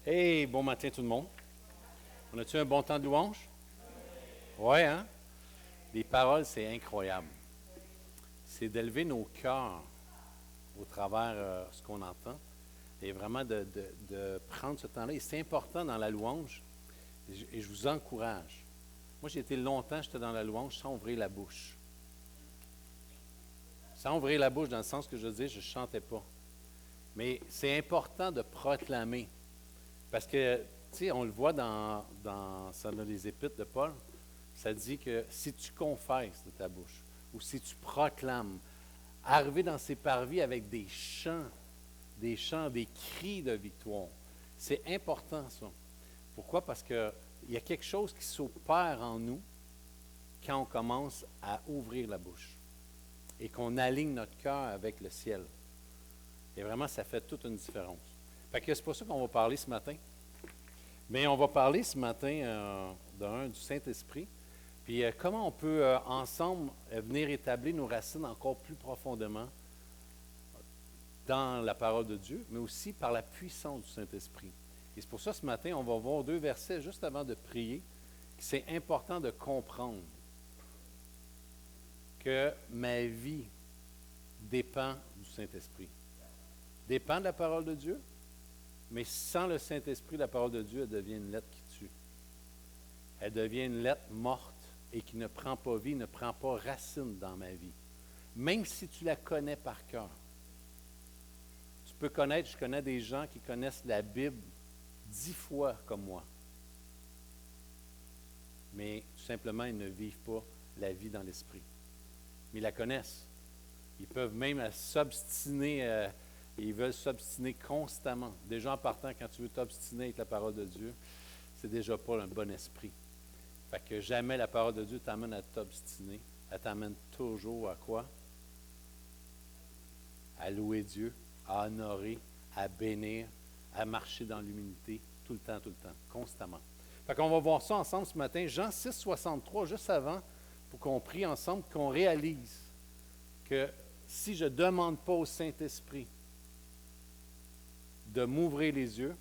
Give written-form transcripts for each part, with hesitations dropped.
Hey, bon matin tout le monde. On a-tu un bon temps de louange? Oui, hein? Les paroles, c'est incroyable. C'est d'élever nos cœurs au travers ce qu'on entend et vraiment de prendre ce temps-là. Et c'est important dans la louange et je vous encourage. Moi, j'ai été longtemps, j'étais dans la louange sans ouvrir la bouche. Sans ouvrir la bouche, dans le sens que je dis, je ne chantais pas. Mais c'est important de proclamer. Parce que, tu sais, on le voit dans les épîtres de Paul, ça dit que si tu confesses de ta bouche, ou si tu proclames, arriver dans ces parvis avec des chants, des cris de victoire, c'est important ça. Pourquoi? Parce qu'il y a quelque chose qui s'opère en nous quand on commence à ouvrir la bouche et qu'on aligne notre cœur avec le ciel. Et vraiment, ça fait toute une différence. Fait que c'est pas ça qu'on va parler ce matin. Mais on va parler ce matin du Saint-Esprit. Puis comment on peut ensemble venir établir nos racines encore plus profondément dans la parole de Dieu, mais aussi par la puissance du Saint-Esprit. Et c'est pour ça ce matin, on va voir 2 versets juste avant de prier, que c'est important de comprendre que ma vie dépend du Saint-Esprit. Dépend de la parole de Dieu, mais sans le Saint-Esprit, la parole de Dieu, elle devient une lettre qui tue. Elle devient une lettre morte et qui ne prend pas vie, ne prend pas racine dans ma vie. Même si tu la connais par cœur. Tu peux connaître, je connais des gens qui connaissent la Bible 10 fois comme moi. Mais tout simplement, ils ne vivent pas la vie dans l'esprit. Mais ils la connaissent. Ils peuvent même s'obstiner. Ils veulent s'obstiner constamment. Déjà en partant, quand tu veux t'obstiner avec la parole de Dieu, c'est déjà pas un bon esprit. Fait que jamais la parole de Dieu t'amène à t'obstiner. Elle t'amène toujours à quoi? À louer Dieu, à honorer, à bénir, à marcher dans l'humilité, tout le temps, constamment. Fait qu'on va voir ça ensemble ce matin. Jean 6, 63, juste avant, pour qu'on prie ensemble, qu'on réalise que si je ne demande pas au Saint-Esprit de m'ouvrir les yeux,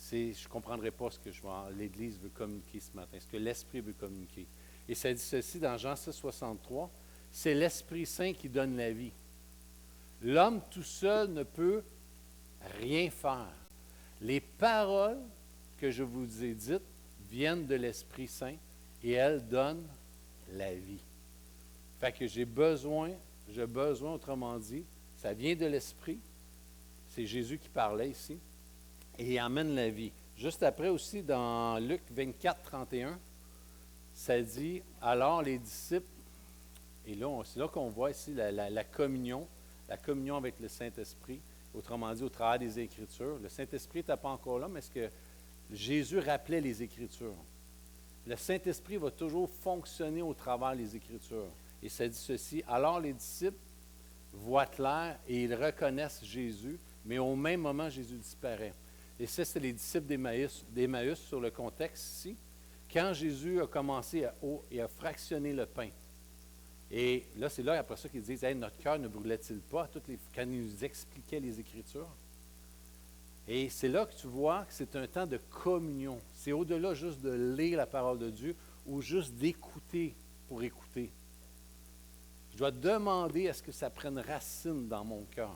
je ne comprendrai pas ce que l'Église veut communiquer ce matin, ce que l'Esprit veut communiquer. Et ça dit ceci dans Jean 6, 63, c'est l'Esprit Saint qui donne la vie. L'homme tout seul ne peut rien faire. Les paroles que je vous ai dites viennent de l'Esprit Saint et elles donnent la vie. Fait que j'ai besoin, autrement dit, ça vient de l'Esprit. C'est Jésus qui parlait ici. Et il amène la vie. Juste après aussi, dans Luc 24, 31, ça dit, alors les disciples, et là, c'est là qu'on voit ici la communion avec le Saint-Esprit, autrement dit, au travers des Écritures. Le Saint-Esprit n'était pas encore là, mais est-ce que Jésus rappelait les Écritures? Le Saint-Esprit va toujours fonctionner au travers des Écritures. Et ça dit ceci, alors les disciples voient clair et ils reconnaissent Jésus, mais au même moment, Jésus disparaît. Et ça, c'est les disciples d'Emmaüs sur le contexte ici. Quand Jésus a commencé à fractionner le pain, et là, c'est là, après ça, qu'ils disent, hey, notre cœur ne brûlait-il pas quand il nous expliquait les Écritures? Et c'est là que tu vois que c'est un temps de communion. C'est au-delà juste de lire la parole de Dieu ou juste d'écouter pour écouter. Je dois demander à ce que ça prenne racine dans mon cœur,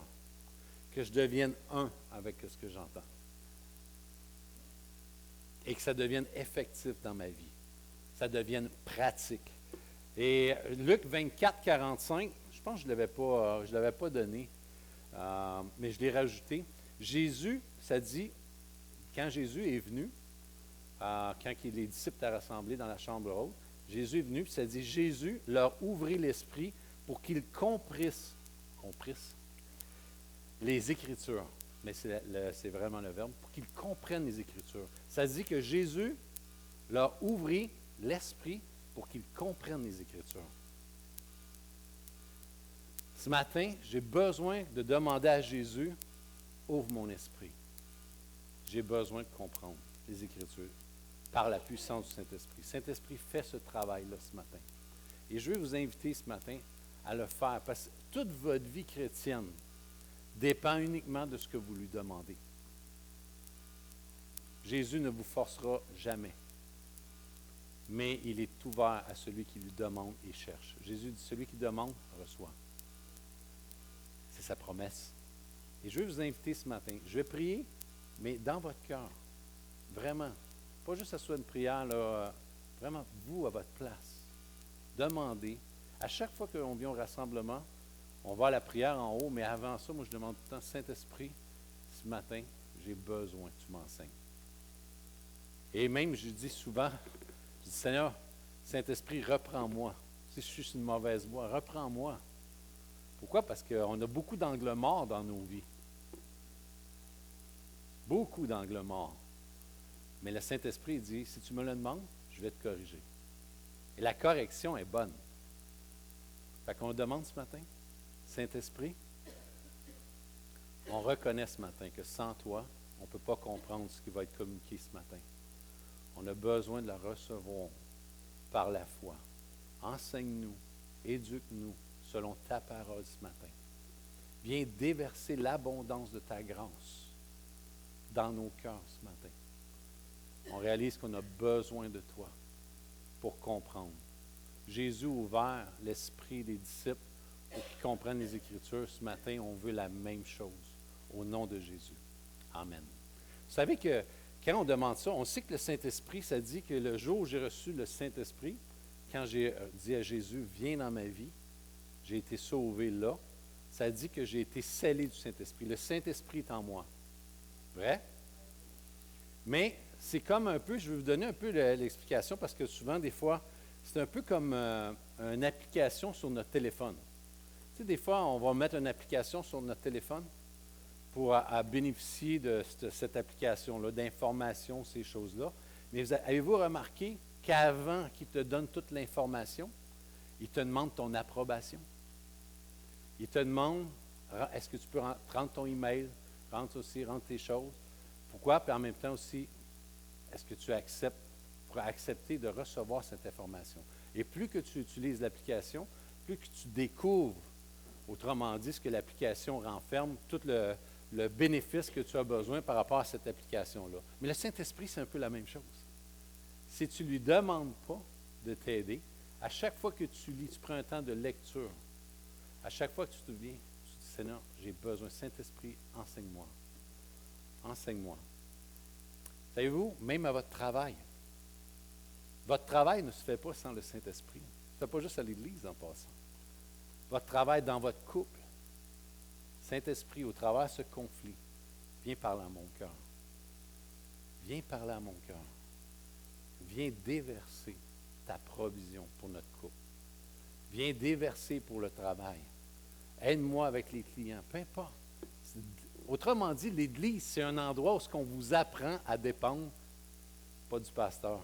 que je devienne un avec ce que j'entends et que ça devienne effectif dans ma vie, ça devienne pratique. Et Luc 24, 45, je pense que je ne l'avais pas donné, mais je l'ai rajouté. Jésus, ça dit, quand Jésus est venu, quand les disciples étaient rassemblés dans la chambre haute, Jésus est venu, puis ça dit, Jésus leur ouvrit l'esprit pour qu'ils comprissent les Écritures. Mais c'est vraiment le verbe, pour qu'ils comprennent les Écritures. Ça dit que Jésus leur ouvrit l'esprit pour qu'ils comprennent les Écritures. Ce matin, j'ai besoin de demander à Jésus, ouvre mon esprit. J'ai besoin de comprendre les Écritures par la puissance du Saint-Esprit. Le Saint-Esprit fait ce travail-là ce matin. Et je veux vous inviter ce matin à le faire, parce que toute votre vie chrétienne dépend uniquement de ce que vous lui demandez. Jésus ne vous forcera jamais. Mais il est ouvert à celui qui lui demande et cherche. Jésus dit, celui qui demande, reçoit. C'est sa promesse. Et je vais vous inviter ce matin. Je vais prier, mais dans votre cœur. Vraiment. Pas juste que ce soit une prière, là, vraiment, vous, à votre place. Demandez. À chaque fois qu'on vient au rassemblement, on va à la prière en haut, mais avant ça, moi, je demande tout le temps, Saint-Esprit, ce matin, j'ai besoin que tu m'enseignes. Et même, je dis souvent, je dis, Seigneur, Saint-Esprit, reprends-moi. Si je suis sur une mauvaise voie, reprends-moi. Pourquoi? Parce qu'on a beaucoup d'angles morts dans nos vies. Beaucoup d'angles morts. Mais le Saint-Esprit dit, si tu me le demandes, je vais te corriger. Et la correction est bonne. Fait qu'on demande ce matin, Saint-Esprit, on reconnaît ce matin que sans toi, on ne peut pas comprendre ce qui va être communiqué ce matin. On a besoin de la recevoir par la foi. Enseigne-nous, éduque-nous selon ta parole ce matin. Viens déverser l'abondance de ta grâce dans nos cœurs ce matin. On réalise qu'on a besoin de toi pour comprendre. Jésus a ouvert l'esprit des disciples pour qu'ils comprennent les Écritures. Ce matin, on veut la même chose au nom de Jésus. Amen. Vous savez que quand on demande ça, on sait que le Saint-Esprit, ça dit que le jour où j'ai reçu le Saint-Esprit, quand j'ai dit à Jésus, viens dans ma vie, j'ai été sauvé là, ça dit que j'ai été scellé du Saint-Esprit. Le Saint-Esprit est en moi. Vrai? Mais c'est comme un peu, je vais vous donner un peu l'explication parce que souvent, des fois, c'est un peu comme une application sur notre téléphone. Tu sais, des fois, on va mettre une application sur notre téléphone pour à bénéficier de cette application-là, d'informations, ces choses-là. Mais avez-vous remarqué qu'avant qu'il te donne toute l'information, il te demande ton approbation? Il te demande, est-ce que tu peux rendre ton email, rentre tes choses? Pourquoi? Puis en même temps aussi, est-ce que tu acceptes, pour accepter de recevoir cette information? Et plus que tu utilises l'application, plus que tu découvres, autrement dit, ce que l'application renferme, tout le bénéfice que tu as besoin par rapport à cette application-là. Mais le Saint-Esprit, c'est un peu la même chose. Si tu ne lui demandes pas de t'aider, à chaque fois que tu lis, tu prends un temps de lecture, à chaque fois que tu te viens, tu dis, Seigneur, j'ai besoin, Saint-Esprit, enseigne-moi. Enseigne-moi. Savez-vous, même à votre travail ne se fait pas sans le Saint-Esprit. Ça ne se fait pas juste à l'Église en passant. Votre travail dans votre couple, Saint-Esprit, au travers de ce conflit, viens parler à mon cœur. Viens parler à mon cœur. Viens déverser ta provision pour notre couple. Viens déverser pour le travail. Aide-moi avec les clients, peu importe. Autrement dit, l'Église, c'est un endroit où on vous apprend à dépendre, pas du pasteur,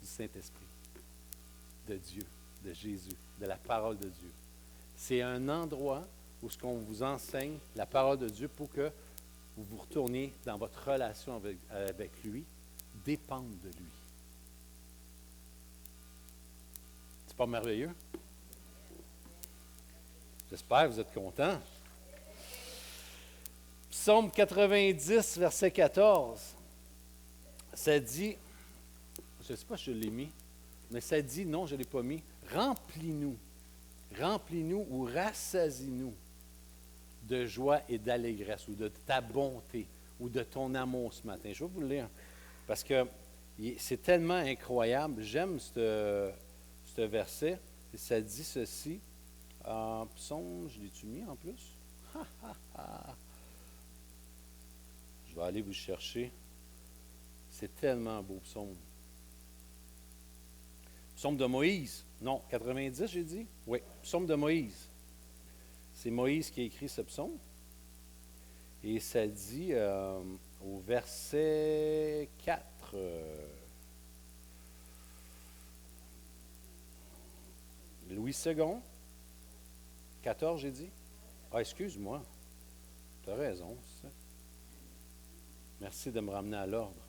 du Saint-Esprit, de Dieu, de Jésus, de la parole de Dieu. C'est un endroit où on vous enseigne la parole de Dieu pour que vous vous retourniez dans votre relation avec lui, dépendre de lui. C'est pas merveilleux? J'espère que vous êtes contents. Psaume 90, verset 14, ça dit, je ne sais pas si je l'ai mis, mais ça dit, non, je ne l'ai pas mis, remplis-nous ou rassasie-nous de joie et d'allégresse, ou de ta bonté, ou de ton amour ce matin. Je vais vous le lire, parce que c'est tellement incroyable. J'aime ce verset, et ça dit ceci, Psaume, je l'ai-tu mis en plus? Je vais aller vous chercher. C'est tellement beau, psaume. Psaume de Moïse. Non, 90, j'ai dit? Oui, psaume de Moïse. C'est Moïse qui a écrit ce psaume. Et ça dit au verset 4. Louis II. 14, j'ai dit? Ah, excuse-moi. Tu as raison, c'est ça. Merci de me ramener à l'ordre.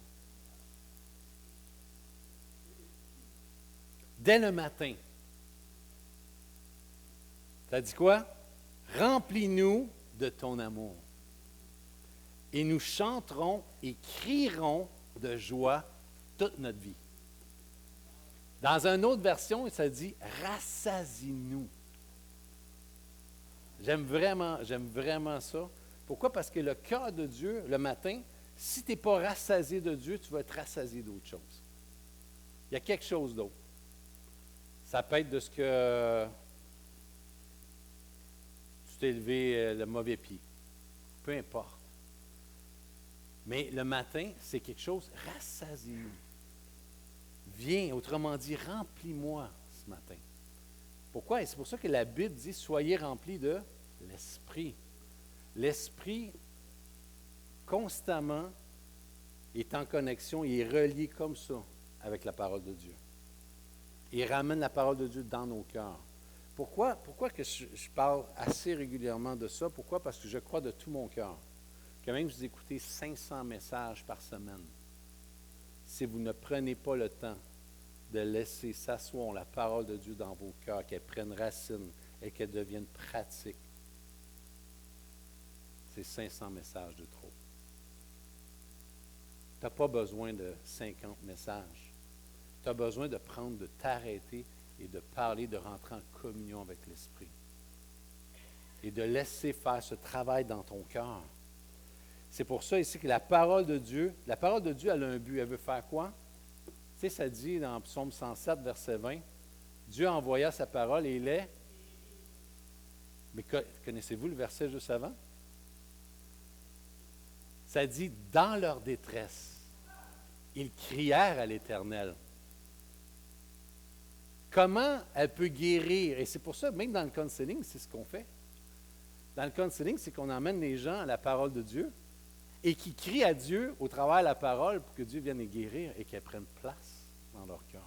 Dès le matin, tu as dit quoi? Remplis-nous de ton amour. Et nous chanterons et crierons de joie toute notre vie. Dans une autre version, ça dit « rassasie-nous ». J'aime vraiment ça. Pourquoi? Parce que le cœur de Dieu, le matin, si tu n'es pas rassasié de Dieu, tu vas être rassasié d'autre chose. Il y a quelque chose d'autre. Ça peut être de ce que tu t'es levé le mauvais pied. Peu importe. Mais le matin, c'est quelque chose, rassasie-nous. Viens, autrement dit, remplis-moi ce matin. Pourquoi? Et c'est pour ça que la Bible dit, soyez remplis de l'Esprit. L'Esprit, constamment, est en connexion, il est relié comme ça avec la parole de Dieu. Il ramène la parole de Dieu dans nos cœurs. Pourquoi que je parle assez régulièrement de ça? Pourquoi? Parce que je crois de tout mon cœur que même si vous écoutez 500 messages par semaine, si vous ne prenez pas le temps de laisser s'asseoir la parole de Dieu dans vos cœurs, qu'elle prenne racine et qu'elle devienne pratique, c'est 500 messages de trop. Tu n'as pas besoin de 50 messages. Tu as besoin de t'arrêter et de parler, de rentrer en communion avec l'Esprit. Et de laisser faire ce travail dans ton cœur. C'est pour ça ici que la parole de Dieu, elle a un but. Elle veut faire quoi? Tu sais, ça dit dans Psaume 107, verset 20, Dieu envoya sa parole et il est... Mais connaissez-vous le verset juste avant? Ça dit, dans leur détresse, ils crièrent à l'Éternel. Comment elle peut guérir? Et c'est pour ça, même dans le counseling, c'est ce qu'on fait. Dans le counseling, c'est qu'on emmène les gens à la parole de Dieu et qui crient à Dieu au travers de la parole pour que Dieu vienne les guérir et qu'elle prenne place dans leur cœur.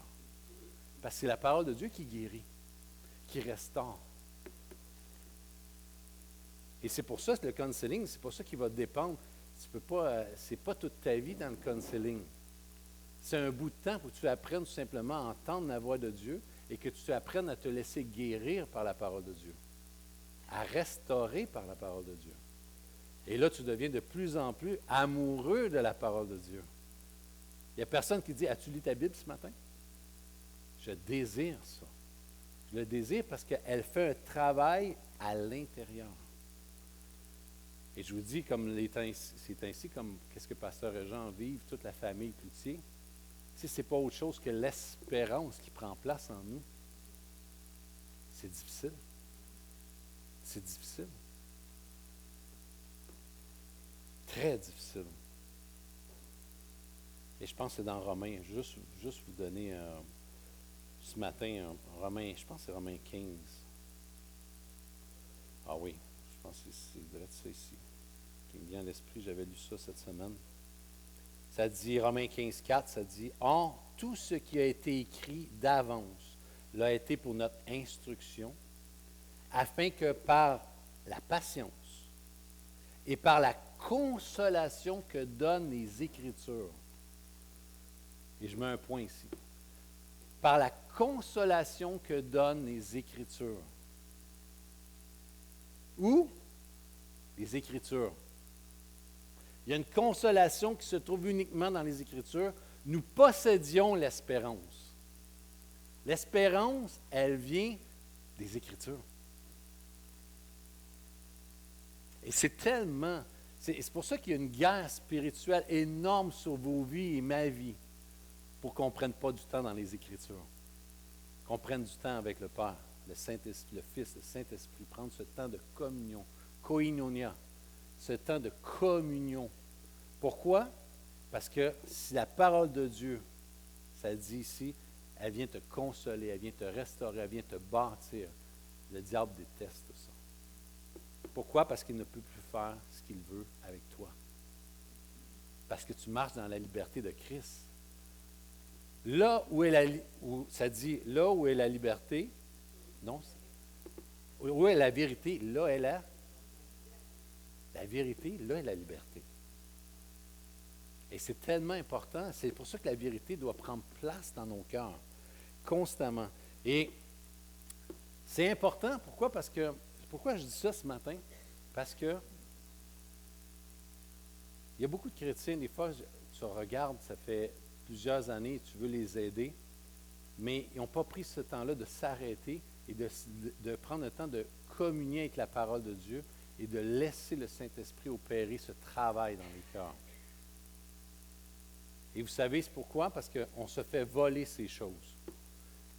Parce que c'est la parole de Dieu qui guérit, qui restaure. Et c'est pour ça que le counseling, c'est pour ça qu'il va dépendre. Tu peux pas, c'est pas toute ta vie dans le counseling. C'est un bout de temps pour que tu apprennes tout simplement à entendre la voix de Dieu et que tu apprennes à te laisser guérir par la parole de Dieu, à restaurer par la parole de Dieu. Et là, tu deviens de plus en plus amoureux de la parole de Dieu. Il n'y a personne qui dit, as-tu lu ta Bible ce matin? Je désire ça. Je le désire parce qu'elle fait un travail à l'intérieur. Et je vous dis, c'est ainsi comme qu'est-ce que Pasteur Jean vive, toute la famille Cloutier. Si ce n'est pas autre chose que l'espérance qui prend place en nous, c'est difficile. C'est difficile. Très difficile. Et je pense que c'est dans Romains, juste vous donner ce matin, Romains, je pense que c'est Romains 15. Ah oui, je pense que c'est vrai ça ici, qui me vient à l'esprit, j'avais lu ça cette semaine. Ça dit, Romains 15, 4, ça dit, « Or, tout ce qui a été écrit d'avance l'a été pour notre instruction, afin que par la patience et par la consolation que donnent les Écritures, et je mets un point ici, par la consolation que donnent les Écritures, ou les Écritures. Il y a une consolation qui se trouve uniquement dans les Écritures. Nous possédions l'espérance. L'espérance, elle vient des Écritures. Et c'est pour ça qu'il y a une guerre spirituelle énorme sur vos vies et ma vie, pour qu'on ne prenne pas du temps dans les Écritures. Qu'on prenne du temps avec le Père, le Saint-Esprit, le Fils, le Saint-Esprit, prendre ce temps de communion, koinonia, ce temps de communion. Pourquoi? Parce que si la parole de Dieu, ça dit ici, elle vient te consoler, elle vient te restaurer, elle vient te bâtir. Le diable déteste ça. Pourquoi? Parce qu'il ne peut plus faire ce qu'il veut avec toi. Parce que tu marches dans la liberté de Christ. Là où ça dit, là où est la liberté, non, où est la vérité, là est la vérité, là est la liberté. Et c'est tellement important, c'est pour ça que la vérité doit prendre place dans nos cœurs, constamment. Et c'est important, pourquoi? Pourquoi je dis ça ce matin? Parce que il y a beaucoup de chrétiens, des fois, tu regardes, ça fait plusieurs années, tu veux les aider, mais ils n'ont pas pris ce temps-là de s'arrêter et de prendre le temps de communier avec la parole de Dieu et de laisser le Saint-Esprit opérer ce travail dans les cœurs. Et vous savez, c'est pourquoi? Parce qu'on se fait voler ces choses.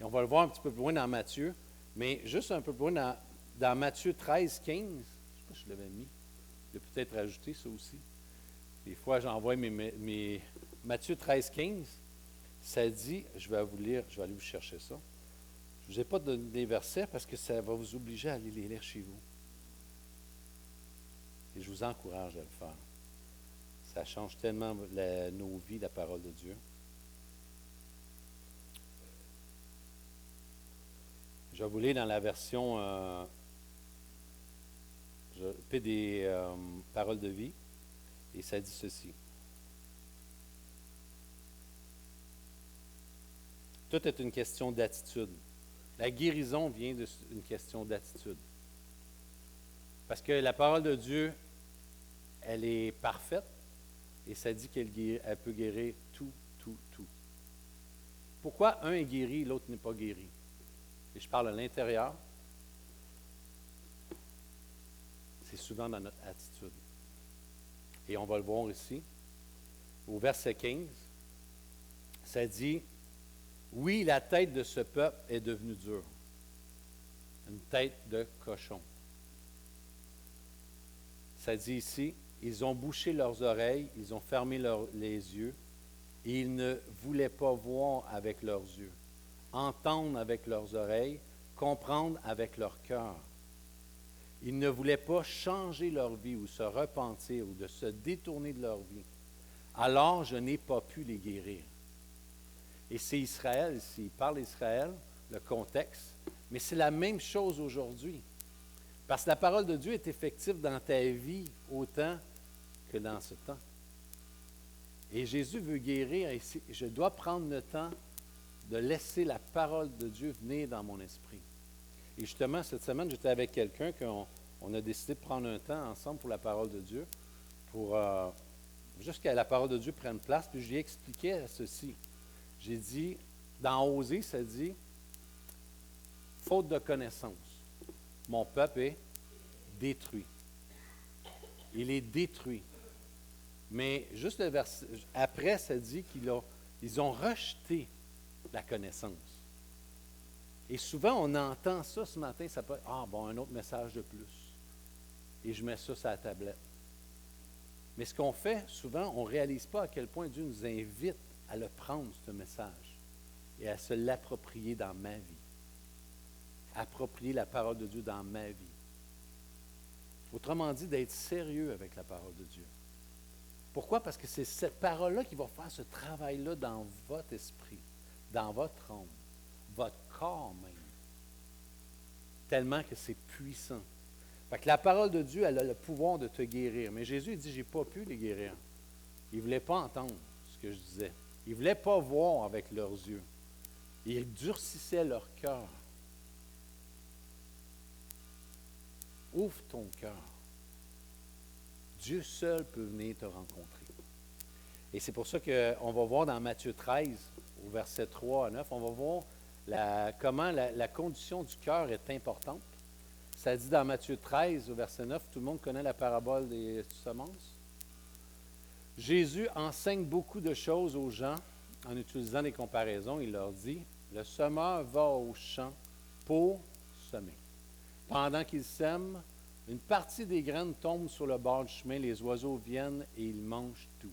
Et on va le voir un petit peu plus loin dans Matthieu, mais juste un peu plus loin dans Matthieu 13, 15, je ne sais pas si je l'avais mis, je vais peut-être rajouter ça aussi. Des fois, j'envoie mes Matthieu 13, 15, ça dit, je vais vous lire, je vais aller vous chercher ça. Je ne vous ai pas donné des versets parce que ça va vous obliger à aller les lire chez vous. Et je vous encourage à le faire. Ça change tellement nos vies, la parole de Dieu. Je vais vous lire dans la version des paroles de vie. Et ça dit ceci. Tout est une question d'attitude. La guérison vient d'une question d'attitude. Parce que la parole de Dieu, elle est parfaite et ça dit qu'elle peut guérir tout, tout, tout. Pourquoi un est guéri et l'autre n'est pas guéri? Et je parle à l'intérieur. C'est souvent dans notre attitude. Et on va le voir ici. Au verset 15, ça dit, « Oui, la tête de ce peuple est devenue dure. » Une tête de cochon. Ça dit ici, « Ils ont bouché leurs oreilles, ils ont fermé les yeux, et ils ne voulaient pas voir avec leurs yeux, entendre avec leurs oreilles, comprendre avec leur cœur. Ils ne voulaient pas changer leur vie ou se repentir ou de se détourner de leur vie. Alors, je n'ai pas pu les guérir. » Et c'est Israël ici. Il parle d'Israël, le contexte, mais c'est la même chose aujourd'hui. Parce que la parole de Dieu est effective dans ta vie autant que dans ce temps. Et Jésus veut guérir. Et je dois prendre le temps de laisser la parole de Dieu venir dans mon esprit. Et justement, cette semaine, j'étais avec quelqu'un qu'on a décidé de prendre un temps ensemble pour la parole de Dieu, pour juste que la parole de Dieu prenne place. Puis je lui ai expliqué ceci. J'ai dit, dans Osée, ça dit, faute de connaissance, mon peuple est détruit. Il est détruit. Mais juste le verset, après, ça dit qu'ils ont rejeté la connaissance. Et souvent, on entend ça ce matin, ça peut être, ah bon, un autre message de plus. Et je mets ça sur la tablette. Mais ce qu'on fait, souvent, on ne réalise pas à quel point Dieu nous invite à le prendre, ce message, et à se l'approprier dans ma vie. Approprier la parole de Dieu dans ma vie. Autrement dit, d'être sérieux avec la parole de Dieu. Pourquoi? Parce que c'est cette parole-là qui va faire ce travail-là dans votre esprit, dans votre âme, votre corps même. Tellement que c'est puissant. Fait que la parole de Dieu, elle a le pouvoir de te guérir. Mais Jésus dit, je n'ai pas pu les guérir. Il ne voulait pas entendre ce que je disais. Il ne voulait pas voir avec leurs yeux. Il durcissait leur cœur. Ouvre ton cœur. Dieu seul peut venir te rencontrer. Et c'est pour ça qu'on va voir dans Matthieu 13, au verset 3 à 9, on va voir comment la condition du cœur est importante. Ça dit dans Matthieu 13, au verset 9, tout le monde connaît la parabole des semences. Jésus enseigne beaucoup de choses aux gens en utilisant des comparaisons. Il leur dit, le semeur va au champ pour semer. Pendant qu'il sème, une partie des graines tombe sur le bord du chemin, les oiseaux viennent et ils mangent tout.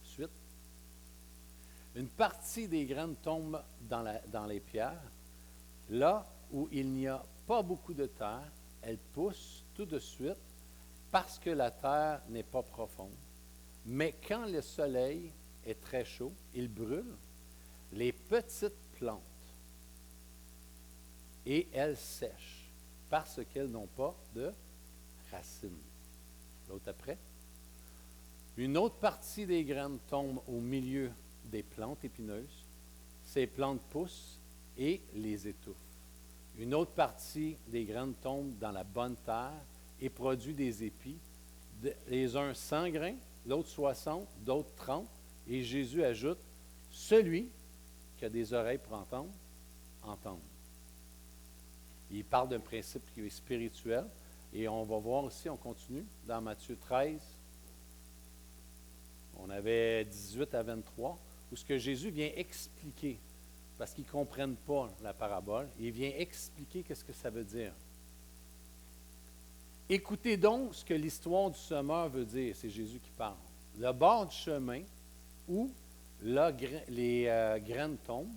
Ensuite, une partie des graines tombe dans les pierres. Là où il n'y a pas beaucoup de terre, elles poussent tout de suite parce que la terre n'est pas profonde. Mais quand le soleil est très chaud, il brûle les petites plantes et elles sèchent parce qu'elles n'ont pas de racines. L'autre après. Une autre partie des graines tombe au milieu des plantes épineuses. Ces plantes poussent et les étouffent. Une autre partie des graines tombe dans la bonne terre et produit des épis, les uns sans grains, l'autre 60, d'autres 30. Et Jésus ajoute, celui qui a des oreilles pour entendre, entende. Il parle d'un principe qui est spirituel. Et on va voir aussi, on continue, dans Matthieu 13, on avait 18 à 23, où ce que Jésus vient expliquer, parce qu'ils ne comprennent pas la parabole, il vient expliquer qu'est-ce que ça veut dire. Écoutez donc ce que l'histoire du semeur veut dire, c'est Jésus qui parle. Le bord du chemin où les graines tombent,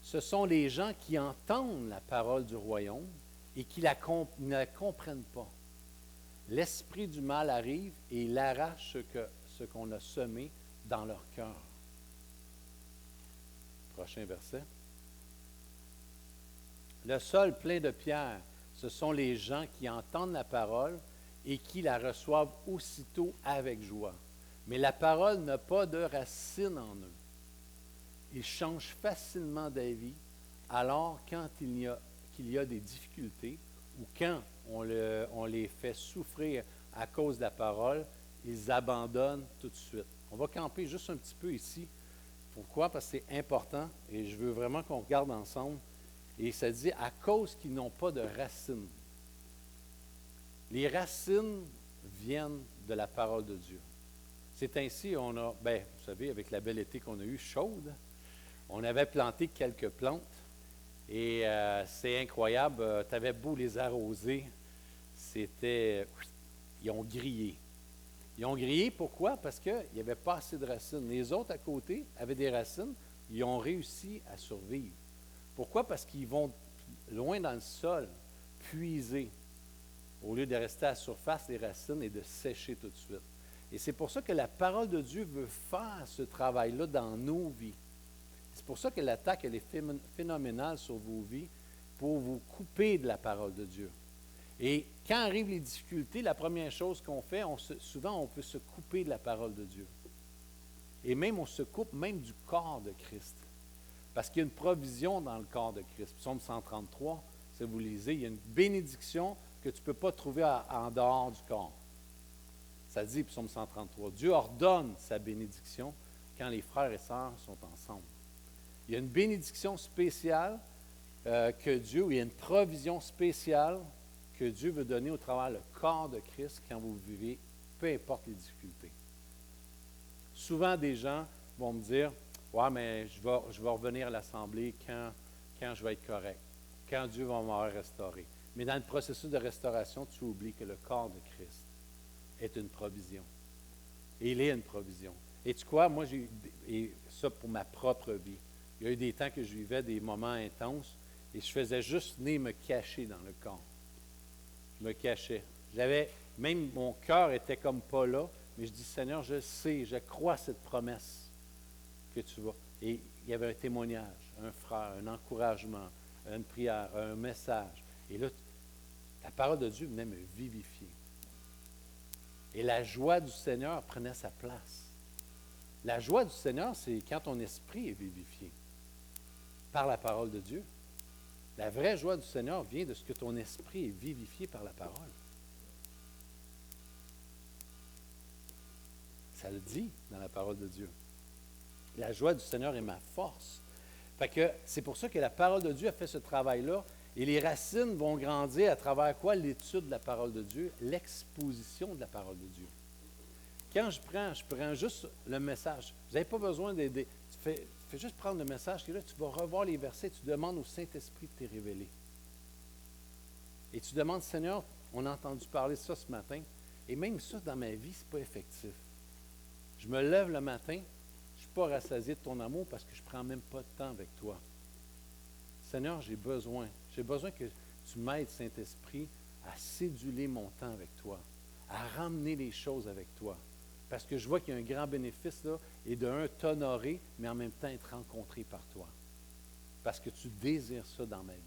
ce sont les gens qui entendent la parole du royaume et qui ne la comprennent pas. L'esprit du mal arrive et il arrache ce qu'on a semé dans leur cœur. Prochain verset. Le sol plein de pierres, ce sont les gens qui entendent la parole et qui la reçoivent aussitôt avec joie. Mais la parole n'a pas de racine en eux. Ils changent facilement d'avis, alors quand qu'il y a des difficultés ou quand on les fait souffrir à cause de la parole, ils abandonnent tout de suite. On va camper juste un petit peu ici. Pourquoi? Parce que c'est important et je veux vraiment qu'on regarde ensemble. Et ça dit à cause qu'ils n'ont pas de racines. Les racines viennent de la parole de Dieu. C'est ainsi, on a, vous savez, avec la belle été qu'on a eue chaude, on avait planté quelques plantes et c'est incroyable. Tu avais beau les arroser, ils ont grillé. Ils ont grillé, pourquoi? Parce qu'il n'y avait pas assez de racines. Les autres à côté avaient des racines, ils ont réussi à survivre. Pourquoi? Parce qu'ils vont loin dans le sol, puiser, au lieu de rester à la surface, les racines, et de sécher tout de suite. Et c'est pour ça que la parole de Dieu veut faire ce travail-là dans nos vies. C'est pour ça que l'attaque, elle est phénoménale sur vos vies, pour vous couper de la parole de Dieu. Et quand arrivent les difficultés, la première chose qu'on fait, souvent on peut se couper de la parole de Dieu. Et même on se coupe même du corps de Christ. Parce qu'il y a une provision dans le corps de Christ. Psaume 133, si vous lisez, il y a une bénédiction que tu ne peux pas trouver en dehors du corps. Ça dit, Psaume 133, Dieu ordonne sa bénédiction quand les frères et sœurs sont ensemble. Il y a une bénédiction spéciale que Dieu, il y a une provision spéciale que Dieu veut donner au travers le corps de Christ quand vous vivez, peu importe les difficultés. Souvent, des gens vont me dire, « Ouais, mais je vais revenir à l'Assemblée quand je vais être correct, quand Dieu va m'avoir restauré. » Mais dans le processus de restauration, tu oublies que le corps de Christ est une provision. Et il est une provision. Et tu crois, moi, et ça pour ma propre vie, il y a eu des temps que je vivais des moments intenses et je faisais juste venir me cacher dans le corps. Je me cachais. Même mon cœur était comme pas là, mais je dis, Seigneur, je sais, je crois à cette promesse que tu vas. Et il y avait un témoignage, un frère, un encouragement, une prière, un message. Et là, la parole de Dieu venait me vivifier. Et la joie du Seigneur prenait sa place. La joie du Seigneur, c'est quand ton esprit est vivifié par la parole de Dieu. La vraie joie du Seigneur vient de ce que ton esprit est vivifié par la parole. Ça le dit dans la parole de Dieu. La joie du Seigneur est ma force. Fait que c'est pour ça que la parole de Dieu a fait ce travail-là. Et les racines vont grandir à travers quoi? L'étude de la parole de Dieu, l'exposition de la parole de Dieu. Quand je prends juste le message. Vous n'avez pas besoin d'aider. Tu fais juste prendre le message qui est là, tu vas revoir les versets, tu demandes au Saint-Esprit de te révéler. Et tu demandes, Seigneur, on a entendu parler de ça ce matin, et même ça, dans ma vie, ce n'est pas effectif. Je me lève le matin, je ne suis pas rassasié de ton amour parce que je ne prends même pas de temps avec toi. Seigneur, j'ai besoin que tu m'aides, Saint-Esprit, à céduler mon temps avec toi, à ramener les choses avec toi. Parce que je vois qu'il y a un grand bénéfice là, et t'honorer, mais en même temps être rencontré par toi. Parce que tu désires ça dans ma vie.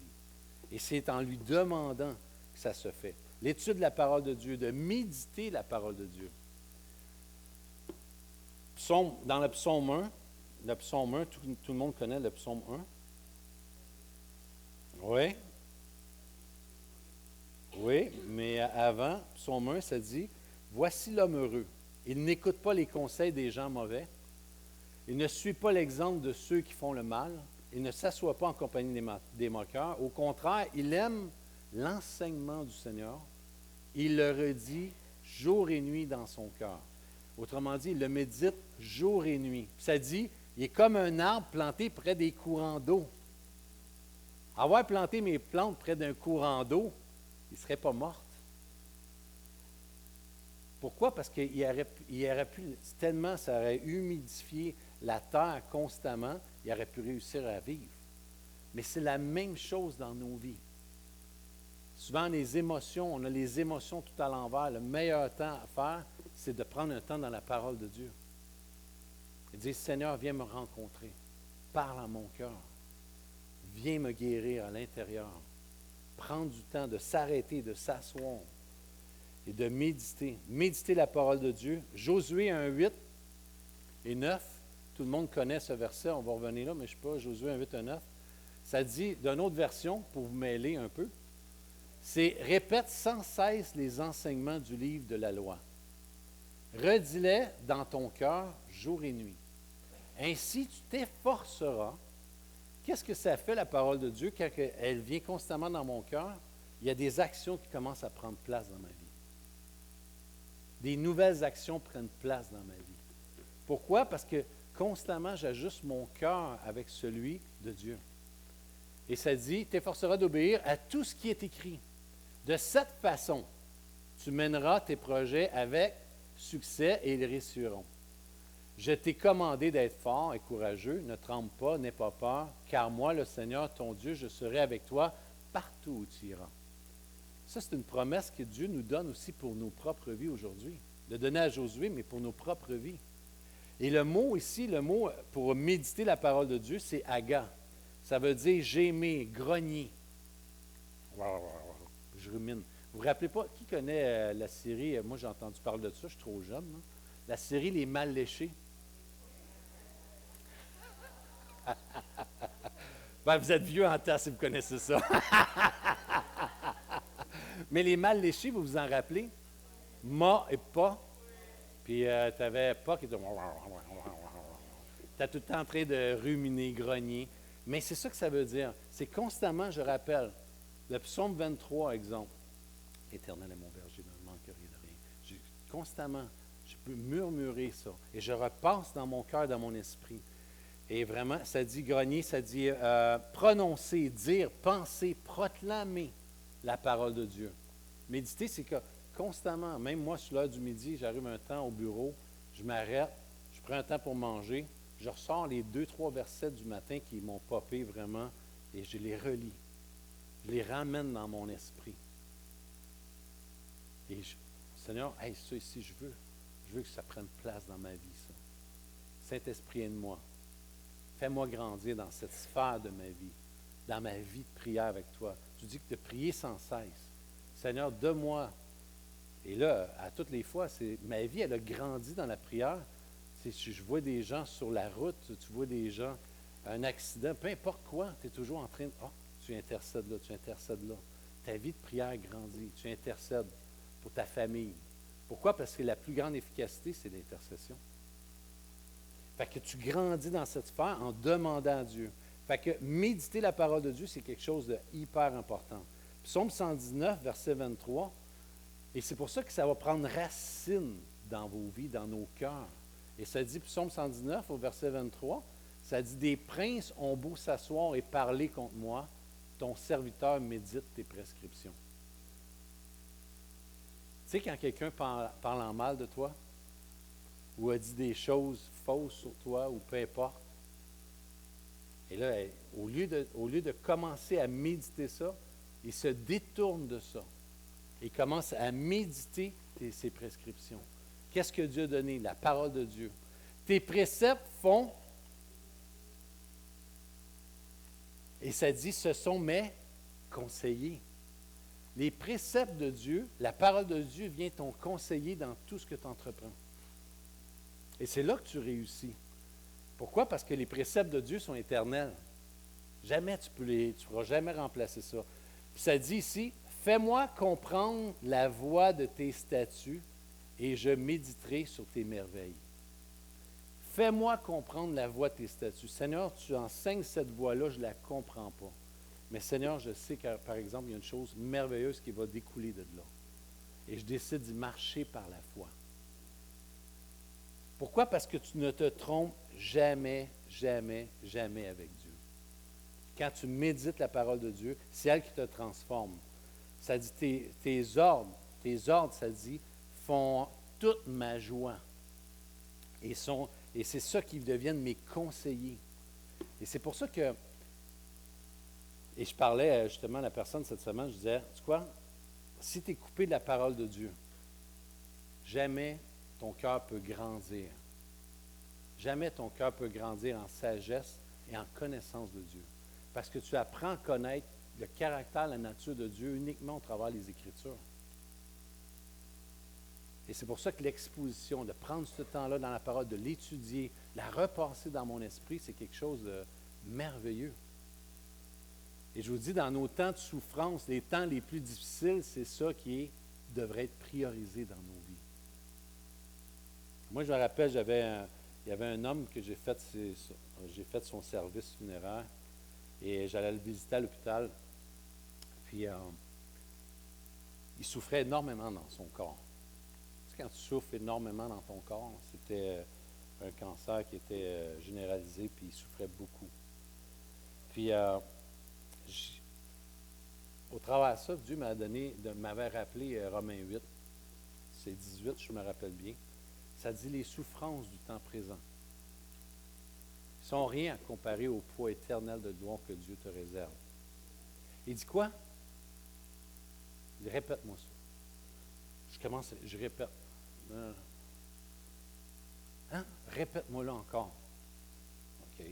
Et c'est en lui demandant que ça se fait. L'étude de la parole de Dieu, de méditer la parole de Dieu. Dans le psaume 1, tout le monde connaît le psaume 1. Oui. Oui, mais avant, psaume 1, ça dit « Voici l'homme heureux. Il n'écoute pas les conseils des gens mauvais. Il ne suit pas l'exemple de ceux qui font le mal. Il ne s'assoit pas en compagnie des moqueurs. Au contraire, il aime l'enseignement du Seigneur. Il le redit jour et nuit dans son cœur. Autrement dit, il le médite jour et nuit. Ça dit, il est comme un arbre planté près des courants d'eau. Avoir planté mes plantes près d'un courant d'eau, il ne serait pas morte. Pourquoi? Parce qu'il aurait pu, tellement ça aurait humidifié la terre constamment, il aurait pu réussir à vivre. Mais c'est la même chose dans nos vies. Souvent, les émotions, on a les émotions tout à l'envers. Le meilleur temps à faire, c'est de prendre un temps dans la parole de Dieu. Et dire, Seigneur, viens me rencontrer. Parle à mon cœur. Viens me guérir à l'intérieur. Prendre du temps de s'arrêter, de s'asseoir et de méditer. Méditer la parole de Dieu. Josué 1, 8 et 9. Tout le monde connaît ce verset, on va revenir là, mais je ne sais pas, Josué 1, 8 et 9. Ça dit, d'une autre version, pour vous mêler un peu, c'est « Répète sans cesse les enseignements du livre de la loi. Redis-les dans ton cœur jour et nuit. Ainsi, tu t'efforceras. » Qu'est-ce que ça fait, la parole de Dieu, quand elle vient constamment dans mon cœur? Il y a des actions qui commencent à prendre place dans ma vie. Des nouvelles actions prennent place dans ma vie. Pourquoi? Parce que constamment, j'ajuste mon cœur avec celui de Dieu. Et ça dit, « T'efforceras d'obéir à tout ce qui est écrit. De cette façon, tu mèneras tes projets avec succès et ils réussiront. Je t'ai commandé d'être fort et courageux, ne tremble pas, n'aie pas peur, car moi, le Seigneur, ton Dieu, je serai avec toi partout où tu iras. » Ça, c'est une promesse que Dieu nous donne aussi pour nos propres vies aujourd'hui. De donner à Josué, mais pour nos propres vies. Et le mot ici, le mot pour méditer la parole de Dieu, c'est « aga ». Ça veut dire gémir, grogner. Je rumine. Vous vous rappelez pas, qui connaît la série, moi j'ai entendu parler de ça, je suis trop jeune, hein? La série Les Mal Léchés. Ben, vous êtes vieux en temps si vous connaissez ça. Mais Les Mal Léchés, vous vous en rappelez? Ma et pas. Puis tu avais pas qui était... Tu es tout le temps en train de ruminer, grogner. Mais c'est ça que ça veut dire. C'est constamment, je rappelle, le psaume 23, exemple. Éternel est mon berger, ne me manquerai de rien. Constamment, je peux murmurer ça. Et je repasse dans mon cœur, dans mon esprit. Et vraiment, ça dit grogner, ça dit prononcer, dire, penser, proclamer la parole de Dieu. Méditer, c'est que constamment, même moi, sur l'heure du midi, j'arrive un temps au bureau, je m'arrête, je prends un temps pour manger, je ressors les 2-3 versets du matin qui m'ont popé vraiment et je les relis. Je les ramène dans mon esprit. Et Seigneur, hey, ça ici, je veux que ça prenne place dans ma vie, ça. Saint-Esprit, aide-moi. Fais-moi grandir dans cette sphère de ma vie, dans ma vie de prière avec toi. Tu dis que de prier sans cesse. Seigneur, donne-moi. Et là, à toutes les fois, ma vie, elle a grandi dans la prière. Si je vois des gens sur la route, tu vois des gens, un accident, peu importe quoi, tu es toujours en train de, tu intercèdes là, tu intercèdes là. Ta vie de prière grandit, tu intercèdes pour ta famille. Pourquoi? Parce que la plus grande efficacité, c'est l'intercession. Fait que tu grandis dans cette sphère en demandant à Dieu. Fait que méditer la parole de Dieu, c'est quelque chose de hyper important. Psaume 119, verset 23, et c'est pour ça que ça va prendre racine dans vos vies, dans nos cœurs. Et ça dit, Psaume 119, au verset 23, ça dit, « Des princes ont beau s'asseoir et parler contre moi, ton serviteur médite tes prescriptions. » Tu sais, quand quelqu'un parle en mal de toi, ou a dit des choses fausses sur toi, ou peu importe, et là, au lieu de commencer à méditer ça, il se détourne de ça. Il commence à méditer ses prescriptions. Qu'est-ce que Dieu a donné? La parole de Dieu. Tes préceptes font, et ça dit, ce sont mes conseillers. Les préceptes de Dieu, la parole de Dieu vient ton conseiller dans tout ce que tu entreprends. Et c'est là que tu réussis. Pourquoi? Parce que les préceptes de Dieu sont éternels. Jamais tu ne pourras jamais remplacer ça. Puis ça dit ici, fais-moi comprendre la voie de tes statuts et je méditerai sur tes merveilles. Fais-moi comprendre la voie de tes statuts. Seigneur, tu enseignes cette voie-là, je ne la comprends pas. Mais Seigneur, je sais que, par exemple, il y a une chose merveilleuse qui va découler de là. Et je décide d'y marcher par la foi. Pourquoi? Parce que tu ne te trompes jamais, jamais, jamais avec Dieu. Quand tu médites la parole de Dieu, c'est elle qui te transforme. Ça dit tes ordres, ça dit, font toute ma joie. Et c'est ça qui deviennent mes conseillers. Et c'est pour ça que, et je parlais justement à la personne cette semaine, je disais, tu sais quoi, si tu es coupé de la parole de Dieu, jamais ton cœur peut grandir. Jamais ton cœur peut grandir en sagesse et en connaissance de Dieu. Parce que tu apprends à connaître le caractère, la nature de Dieu uniquement au travers des Écritures. Et c'est pour ça que l'exposition, de prendre ce temps-là dans la parole, de l'étudier, la repasser dans mon esprit, c'est quelque chose de merveilleux. Et je vous dis, dans nos temps de souffrance, les temps les plus difficiles, c'est ça qui devrait être priorisé dans nos vies. Moi, je me rappelle, il y avait un homme que j'ai fait son service funéraire et j'allais le visiter à l'hôpital. Puis, il souffrait énormément dans son corps. Tu sais, quand tu souffres énormément dans ton corps, c'était un cancer qui était généralisé, puis il souffrait beaucoup. Puis, au travers de ça, Dieu m'avait rappelé Romains 8, c'est 18, je me rappelle bien. Ça dit les souffrances du temps présent. Ils ne sont rien à comparer au poids éternel de gloire que Dieu te réserve. Il dit quoi? Il dit, répète-moi ça. Je répète. Hein? Répète-moi là encore. OK.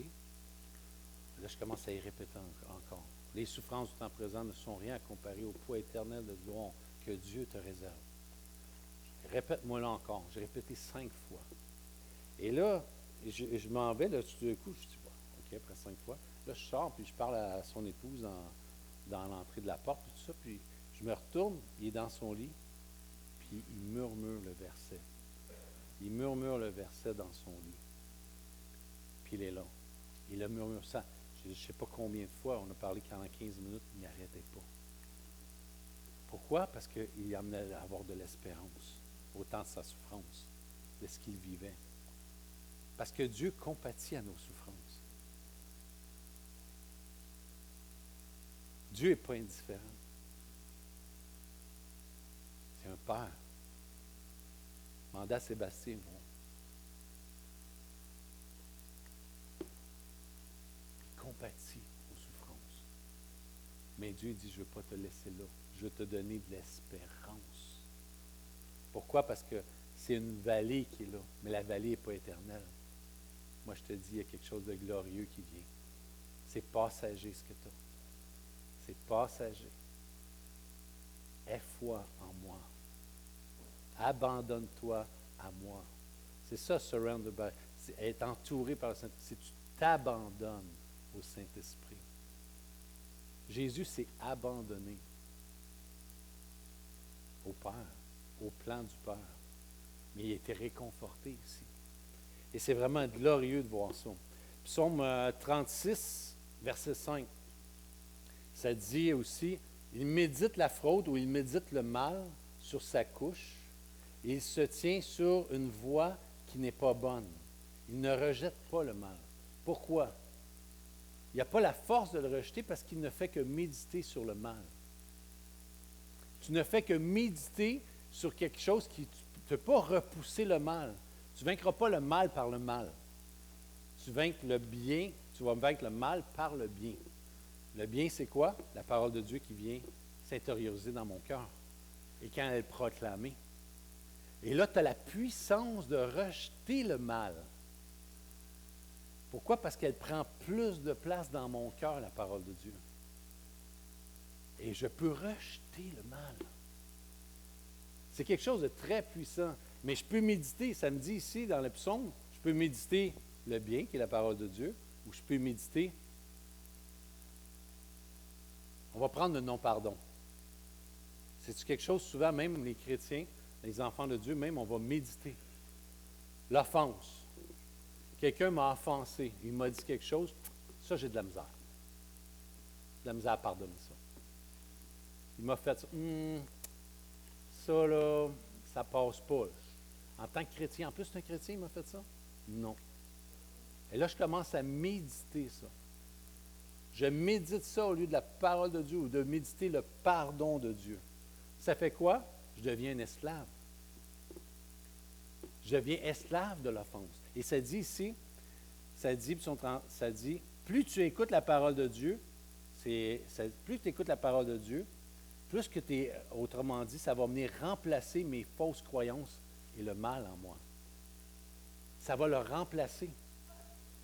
Là, je commence à y répéter encore. Les souffrances du temps présent ne sont rien à comparer au poids éternel de gloire que Dieu te réserve. Répète-moi là encore. J'ai répété 5 fois. Et là, je m'en vais, là, tout d'un coup, je dis, OK, après 5 fois. Là, je sors, puis je parle à son épouse dans l'entrée de la porte, puis tout ça, puis je me retourne, il est dans son lit, puis il murmure le verset. Il murmure le verset dans son lit. Puis il est là. Il le murmure ça. Je ne sais pas combien de fois, on a parlé pendant 15 minutes, il n'arrêtait pas. Pourquoi? Parce qu'il amenait à avoir de l'espérance, autant de sa souffrance, de ce qu'il vivait. Parce que Dieu compatit à nos souffrances. Dieu n'est pas indifférent. C'est un père. Demandez à Sébastien, bon. Il compatit aux souffrances. Mais Dieu dit, je ne veux pas te laisser là. Je veux te donner de l'espérance. Pourquoi? Parce que c'est une vallée qui est là, mais la vallée n'est pas éternelle. Moi, je te dis, il y a quelque chose de glorieux qui vient. C'est passager ce que tu as. C'est passager. Aie foi en moi. Abandonne-toi à moi. C'est ça, surrounded by. C'est être entouré par le Saint-Esprit. C'est tu t'abandonnes au Saint-Esprit. Jésus s'est abandonné au Père, au plan du Père. Mais il a été réconforté ici. Et c'est vraiment glorieux de voir ça. Psaume 36, verset 5. Ça dit aussi, il médite la fraude ou il médite le mal sur sa couche. Et il se tient sur une voie qui n'est pas bonne. Il ne rejette pas le mal. Pourquoi? Il n'a pas la force de le rejeter parce qu'il ne fait que méditer sur le mal. Tu ne fais que méditer sur quelque chose qui ne peut pas repousser le mal. Tu ne vaincras pas le mal par le mal. Tu vaincres le bien, tu vas vaincre le mal par le bien. Le bien, c'est quoi? La parole de Dieu qui vient s'intérioriser dans mon cœur. Et quand elle est proclamée. Et là, tu as la puissance de rejeter le mal. Pourquoi? Parce qu'elle prend plus de place dans mon cœur, la parole de Dieu. Et je peux rejeter le mal. C'est quelque chose de très puissant. Mais je peux méditer, ça me dit ici dans le psaume, je peux méditer le bien, qui est la parole de Dieu, ou je peux méditer. On va prendre le non-pardon. C'est quelque chose, souvent, même les chrétiens, les enfants de Dieu, même, on va méditer. L'offense. Quelqu'un m'a offensé, il m'a dit quelque chose, ça, j'ai de la misère. De la misère à pardonner ça. Il m'a fait ça. Ça, là, ça passe pas. En tant que chrétien, en plus, c'est un chrétien, il m'a fait ça? Non. Et là, je commence à méditer ça. Je médite ça au lieu de la parole de Dieu ou de méditer le pardon de Dieu. Ça fait quoi? Je deviens un esclave. Je deviens esclave de l'offense. Et ça dit ici, ça dit, plus tu écoutes la parole de Dieu, plus tu écoutes la parole de Dieu, plus que tu es, autrement dit, ça va venir remplacer mes fausses croyances et le mal en moi. Ça va le remplacer.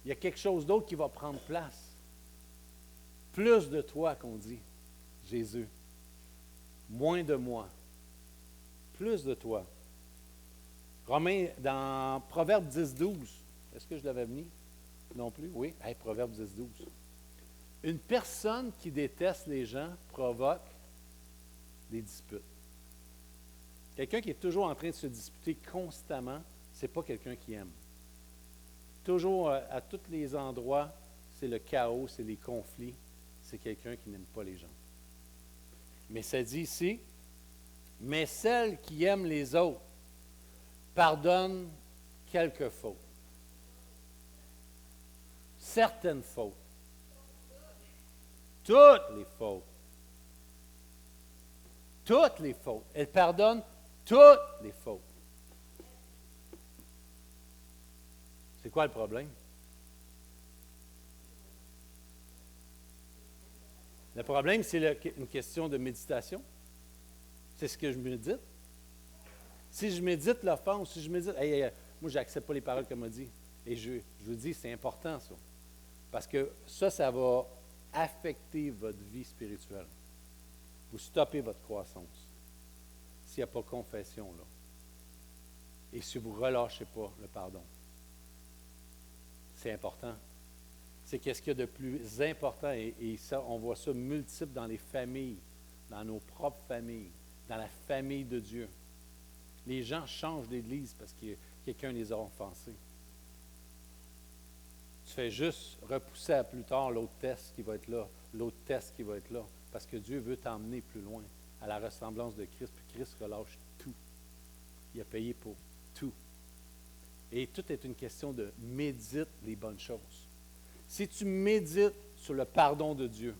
Il y a quelque chose d'autre qui va prendre place. Plus de toi, qu'on dit, Jésus. Moins de moi. Plus de toi. Romains, dans Proverbe 10-12, est-ce que je l'avais mis? Non plus? Oui? Hey, Proverbe 10-12. Une personne qui déteste les gens provoque des disputes. Quelqu'un qui est toujours en train de se disputer constamment, ce n'est pas quelqu'un qui aime. Toujours à tous les endroits, c'est le chaos, c'est les conflits. C'est quelqu'un qui n'aime pas les gens. Mais ça dit ici, mais celle qui aime les autres pardonne quelques fautes. Certaines fautes. Toutes les fautes. Toutes les fautes. Elle pardonne toutes les fautes. C'est quoi le problème? Le problème, c'est une question de méditation. C'est ce que je médite. Si je médite l'offense, si je médite... moi, je n'accepte pas les paroles qu'elle m'a dit. Et je vous dis, c'est important, ça. Parce que ça va affecter votre vie spirituelle. Vous stoppez votre croissance s'il n'y a pas confession, là. Et si vous ne relâchez pas le pardon. C'est important. C'est qu'est-ce qu'il y a de plus important, et ça, on voit ça multiple dans les familles, dans nos propres familles, dans la famille de Dieu. Les gens changent d'église parce que quelqu'un les a offensés. Tu fais juste repousser à plus tard l'autre test qui va être là, l'autre test qui va être là, parce que Dieu veut t'emmener plus loin, à la ressemblance de Christ, puis Christ relâche tout. Il a payé pour tout. Et tout est une question de médite les bonnes choses. Si tu médites sur le pardon de Dieu,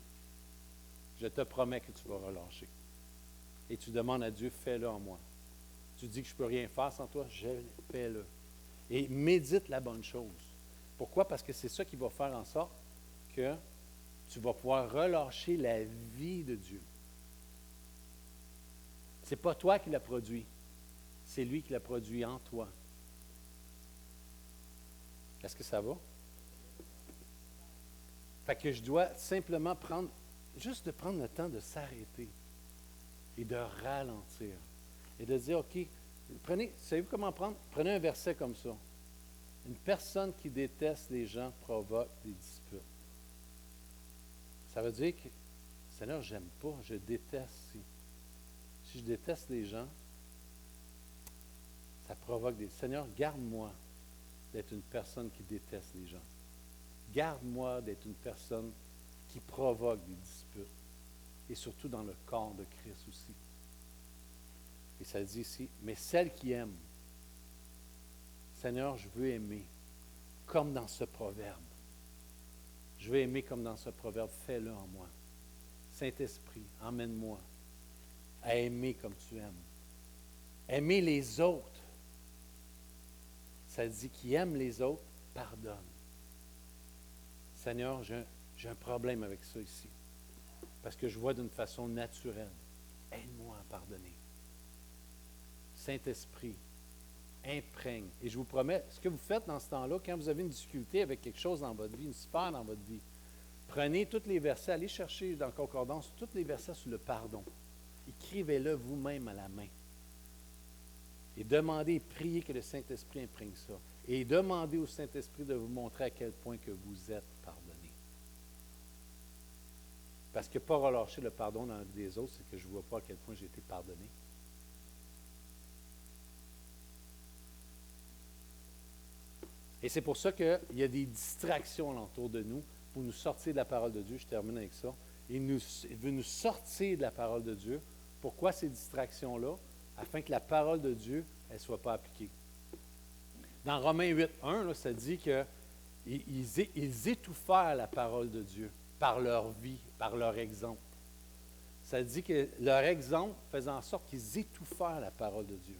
je te promets que tu vas relâcher. Et tu demandes à Dieu, fais-le en moi. Tu dis que je ne peux rien faire sans toi, fais-le. Et médite la bonne chose. Pourquoi? Parce que c'est ça qui va faire en sorte que tu vas pouvoir relâcher la vie de Dieu. Ce n'est pas toi qui l'a produit, c'est lui qui l'a produit en toi. Est-ce que ça va? Fait que je dois simplement prendre le temps de s'arrêter et de ralentir et de dire, OK, savez-vous comment prendre? Prenez un verset comme ça. Une personne qui déteste les gens provoque des disputes. Ça veut dire que, Seigneur, j'aime pas, je déteste. Si je déteste les gens, ça provoque des... Seigneur, garde-moi d'être une personne qui déteste les gens. Garde-moi d'être une personne qui provoque des disputes. Et surtout dans le corps de Christ aussi. Et ça dit ici, mais celle qui aime, Seigneur, je veux aimer comme dans ce proverbe. Je veux aimer comme dans ce proverbe. Fais-le en moi. Saint-Esprit, emmène-moi à aimer comme tu aimes. Aimer les autres. Ça dit qui aime les autres, pardonne. Seigneur, j'ai un problème avec ça ici. Parce que je vois d'une façon naturelle. Aide-moi à pardonner. Saint-Esprit, imprègne. Et je vous promets, ce que vous faites dans ce temps-là, quand vous avez une difficulté avec quelque chose dans votre vie, une sphère dans votre vie, prenez tous les versets, allez chercher dans Concordance tous les versets sur le pardon. Écrivez-le vous-même à la main. Et demandez et priez que le Saint-Esprit imprègne ça. Et demandez au Saint-Esprit de vous montrer à quel point que vous êtes pardonné. Parce que pas relâcher le pardon dans la vie des autres, c'est que je ne vois pas à quel point j'ai été pardonné. Et c'est pour ça qu'il y a des distractions alentour de nous pour nous sortir de la parole de Dieu. Je termine avec ça. Il veut nous sortir de la parole de Dieu. Pourquoi ces distractions-là? Afin que la parole de Dieu, elle ne soit pas appliquée. Dans Romains 8:1, là, ça dit qu'ils étouffèrent la parole de Dieu par leur vie, par leur exemple. Ça dit que leur exemple faisait en sorte qu'ils étouffèrent la parole de Dieu.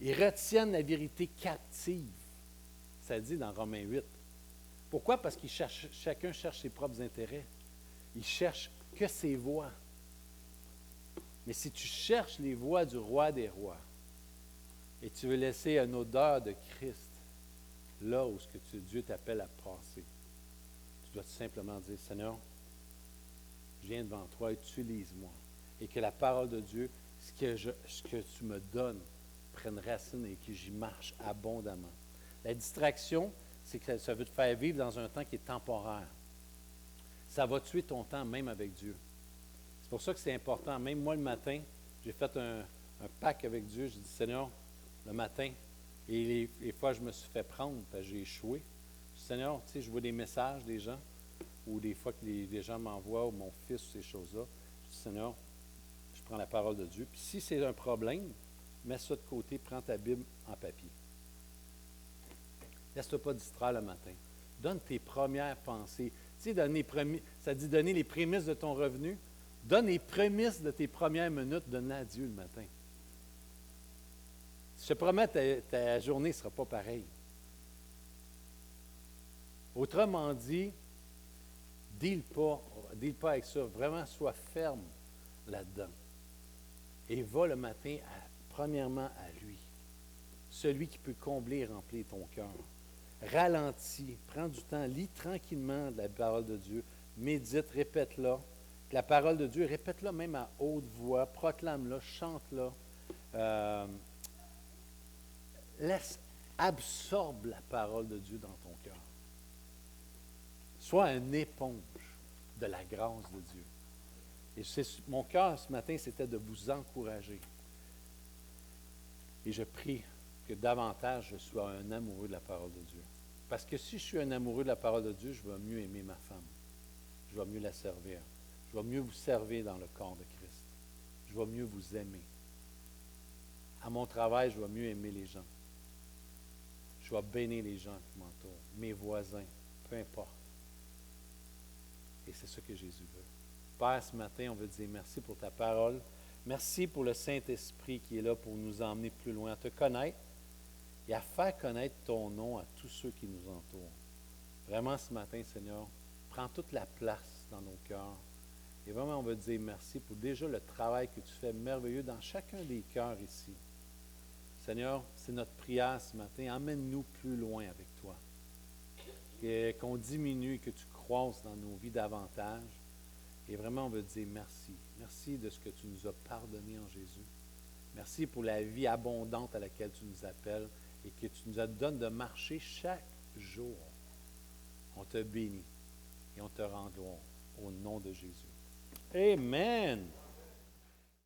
Ils retiennent la vérité captive. Ça dit dans Romains 8. Pourquoi? Parce que chacun cherche ses propres intérêts. Il cherche que ses voies. Mais si tu cherches les voies du roi des rois et tu veux laisser une odeur de Christ là où Dieu t'appelle à passer, tu dois tout simplement dire, Seigneur, je viens devant toi, utilise-moi. Et que la parole de Dieu, ce que tu me donnes, prenne racine et que j'y marche abondamment. La distraction, c'est que ça veut te faire vivre dans un temps qui est temporaire. Ça va tuer ton temps même avec Dieu. C'est pour ça que c'est important. Même moi, le matin, j'ai fait un pacte avec Dieu. J'ai dit, Seigneur, le matin, et les fois, je me suis fait prendre parce que j'ai échoué. Je dis, Seigneur, tu sais, je vois des messages des gens, ou des fois que les gens m'envoient, ou mon fils, ou ces choses-là. Je dis, Seigneur, je prends la parole de Dieu. Puis si c'est un problème, mets ça de côté, prends ta Bible en papier. Laisse-toi pas distraire le matin. Donne tes premières pensées. Tu sais, ça dit donner les prémices de ton revenu. Donne les prémices de tes premières minutes, donne-les à Dieu le matin. Je te promets, ta journée ne sera pas pareille. Autrement dit, deal pas avec ça. Vraiment, sois ferme là-dedans. Et va le matin, premièrement, à lui. Celui qui peut combler et remplir ton cœur. Ralentis, prends du temps, lis tranquillement la parole de Dieu, médite, répète-la. La parole de Dieu, répète-la même à haute voix, proclame-la, chante-la. Absorbe la parole de Dieu dans ton cœur. Sois une éponge de la grâce de Dieu. Et mon cœur ce matin, c'était de vous encourager. Et je prie que davantage je sois un amoureux de la parole de Dieu. Parce que si je suis un amoureux de la parole de Dieu, je vais mieux aimer ma femme. Je vais mieux la servir. Je vais mieux vous servir dans le corps de Christ. Je vais mieux vous aimer. À mon travail, je vais mieux aimer les gens. Je vais bénir les gens qui m'entourent, mes voisins, peu importe. Et c'est ce que Jésus veut. Père, ce matin, on veut te dire merci pour ta parole. Merci pour le Saint-Esprit qui est là pour nous emmener plus loin, à te connaître et à faire connaître ton nom à tous ceux qui nous entourent. Vraiment, ce matin, Seigneur, prends toute la place dans nos cœurs. Et vraiment, on veut te dire merci pour déjà le travail que tu fais merveilleux dans chacun des cœurs ici. Seigneur, c'est notre prière ce matin. Emmène-nous plus loin avec toi. Qu'on diminue, que tu croisses dans nos vies davantage. Et vraiment, on veut te dire merci. Merci de ce que tu nous as pardonné en Jésus. Merci pour la vie abondante à laquelle tu nous appelles et que tu nous donnes de marcher chaque jour. On te bénit et on te rend gloire au nom de Jésus. Amen.